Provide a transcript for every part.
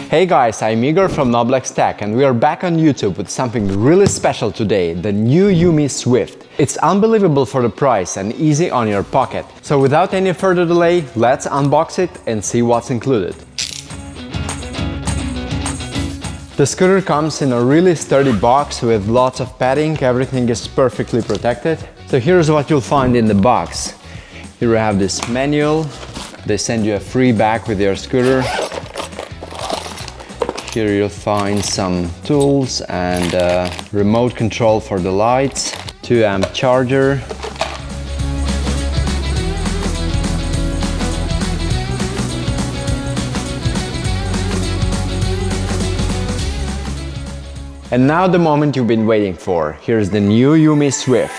Hey guys, I'm Igor from Noblex Tech and we are back on YouTube with something really special today, the new Yume Swift. It's unbelievable for the price and easy on your pocket. So without any further delay, let's unbox it and see what's included. The scooter comes in a really sturdy box with lots of padding, everything is perfectly protected. So here's what you'll find in the box. Here we have this manual, they send you a free bag with your scooter. Here you'll find some tools and a remote control for the lights, 2-amp charger, and now the moment you've been waiting for. Here's the new Yume Swift.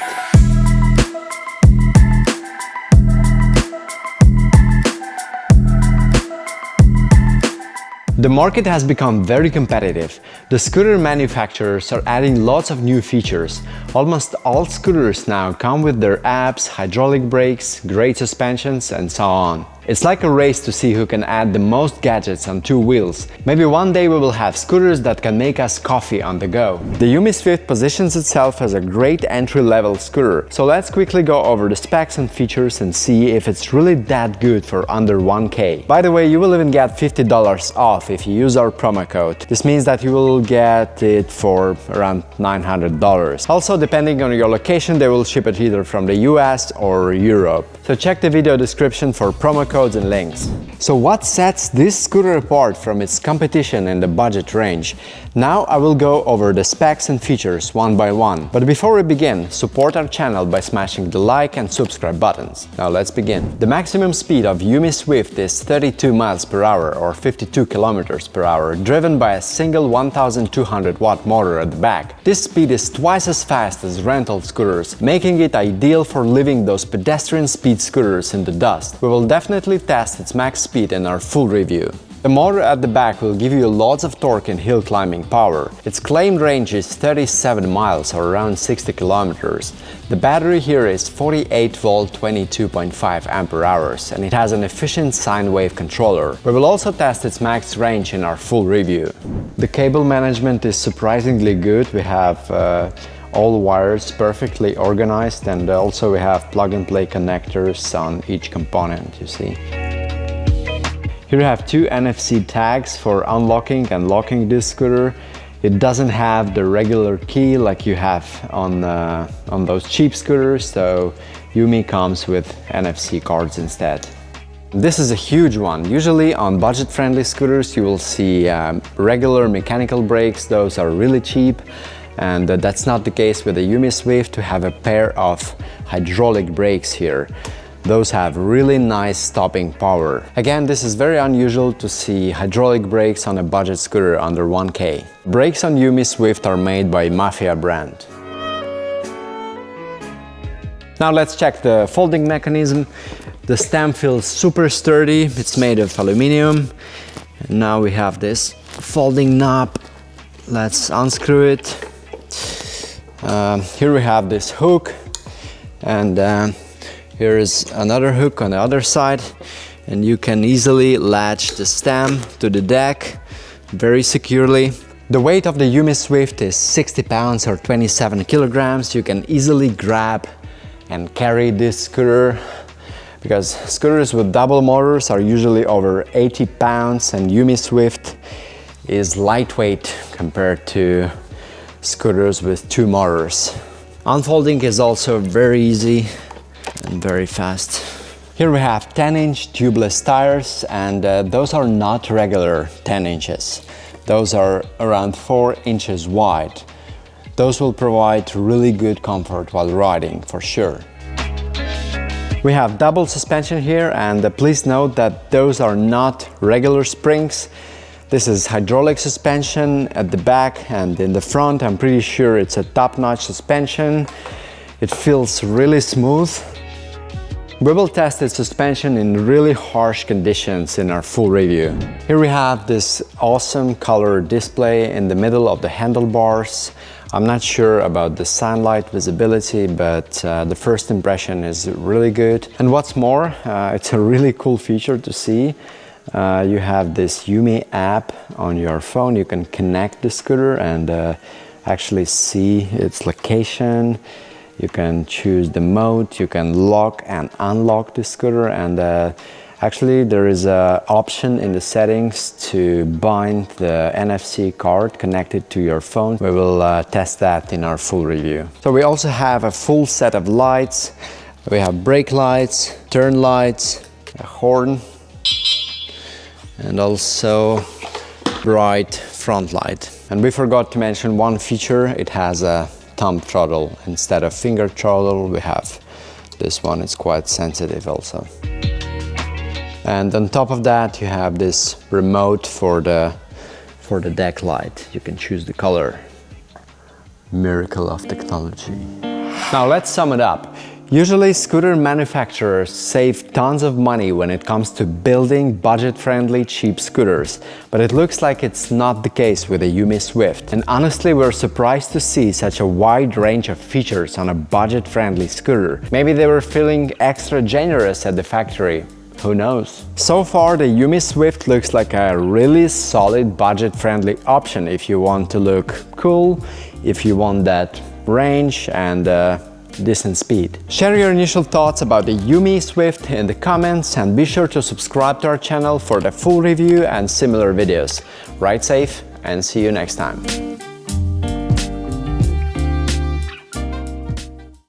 The market has become very competitive. The scooter manufacturers are adding lots of new features. Almost all scooters now come with their apps, hydraulic brakes, great suspensions, and so on. It's like a race to see who can add the most gadgets on two wheels. Maybe one day we will have scooters that can make us coffee on the go. The Yume Swift positions itself as a great entry-level scooter, so let's quickly go over the specs and features and see if it's really that good for under 1K. By the way, you will even get $50 off if you use our promo code. This means that you will get it for around $900. Also, depending on your location, they will ship it either from the US or Europe. So check the video description for promo codes and links. So what sets this scooter apart from its competition in the budget range? Now I will go over the specs and features one by one. But before we begin, support our channel by smashing the like and subscribe buttons. Now let's begin. The maximum speed of Yume Swift is 32 miles per hour or 52 kilometers per hour, driven by a single 1200 watt motor at the back. This speed is twice as fast as rental scooters, making it ideal for leaving those pedestrian speed scooters in the dust. We will definitely test its max speed in our full review. The motor at the back will give you lots of torque and hill climbing power. Its claimed range is 37 miles or around 60 kilometers. The battery here is 48 volt 22.5 ampere hours and it has an efficient sine wave controller. We will also test its max range in our full review. The cable management is surprisingly good. We have all wires perfectly organized and also we have plug-and-play connectors on each component, you see. Here you have two NFC tags for unlocking and locking this scooter. It doesn't have the regular key like you have on those cheap scooters, so Yume comes with NFC cards instead. This is a huge one. Usually on budget-friendly scooters you will see regular mechanical brakes. Those are really cheap. And that's not the case with the Yume Swift. We have a pair of hydraulic brakes here. Those have really nice stopping power. Again, this is very unusual to see hydraulic brakes on a budget scooter under 1K. Brakes on Yume Swift are made by Mafia brand. Now let's check the folding mechanism. The stem feels super sturdy. It's made of aluminum. And now we have this folding knob. Let's unscrew it. Here we have this hook and here is another hook on the other side and you can easily latch the stem to the deck very securely. The weight of the Yume Swift is 60 pounds or 27 kilograms. You can easily grab and carry this scooter because scooters with double motors are usually over 80 pounds and Yume Swift is lightweight compared to scooters with two motors. Unfolding is also very easy and very fast. Here we have 10-inch tubeless tires and those are not regular 10 inches. Those are around 4 inches wide. Those will provide really good comfort while riding for sure. We have double suspension here and please note that those are not regular springs. This is hydraulic suspension at the back and in the front. I'm pretty sure it's a top-notch suspension. It feels really smooth. We will test its suspension in really harsh conditions in our full review. Here we have this awesome color display in the middle of the handlebars. I'm not sure about the sunlight visibility, but the first impression is really good. And what's more, it's a really cool feature to see. You have this Yume app on your phone. You can connect the scooter and actually see its location. You can choose the mode, you can lock and unlock the scooter, and actually there is an option in the settings to bind the NFC card connected to your phone. We will test that in our full review. So we also have a full set of lights. We have brake lights, turn lights, a horn, and also bright front light. And we forgot to mention one feature. It has a thumb throttle instead of finger throttle. We have this one. It's quite sensitive also. And on top of that, you have this remote for the deck light. You can choose the color. Miracle of technology. Now let's sum it up. Usually scooter manufacturers save tons of money when it comes to building budget-friendly cheap scooters, but it looks like it's not the case with the Yume Swift. And honestly, we're surprised to see such a wide range of features on a budget-friendly scooter. Maybe they were feeling extra generous at the factory. Who knows? So far, the Yume Swift looks like a really solid budget-friendly option if you want to look cool, if you want that range and decent speed. Share your initial thoughts about the Yume Swift in the comments and be sure to subscribe to our channel for the full review and similar videos. Ride safe and see you next time.